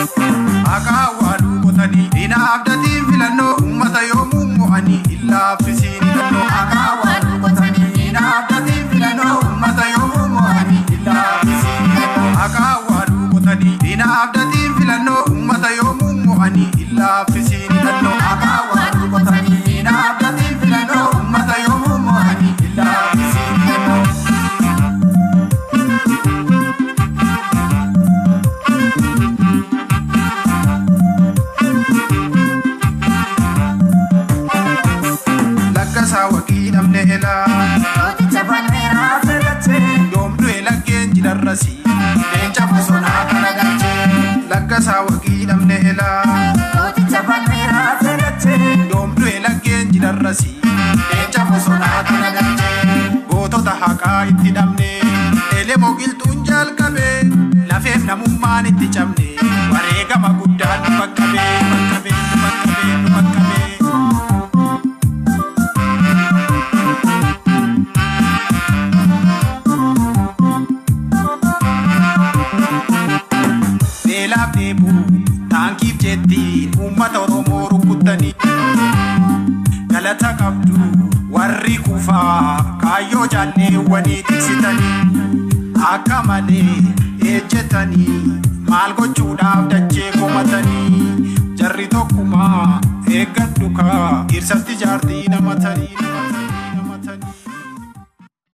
Akawalu kotani ina abdatin filano ummata yomu mo'ani illa fisini dano. Akawalu kotani ina abdatin filano ummata yomu mo'ani illa fisini dano. Akawalu kotani ina abdatin filano ummata yomu mo'ani illa fisini dano. Akawalu kotani ina abdatin filano ummata yomu mo'ani illa fisini dano. Sawaki namne ela oti chapanera felache domdu ela genji darrasi denja fusona karagache lakka sawaki namne ela oti chapanera felache domdu ela genji darrasi denja fusona karagache goto tahaka itti damne ele mogil tunjal kabe lafef namumman itti chamne warega maguddan bakkabe Tankif jetti ummata Oromoo rukkutani galata qabdu warri kufaa kaayyoo jaalleewwanii tiksitani akka malee ejjetanii maal gochuudhaaf dachee komatanii jarri tokkuma eeggadhu kaa irsatti jaartii namatanii.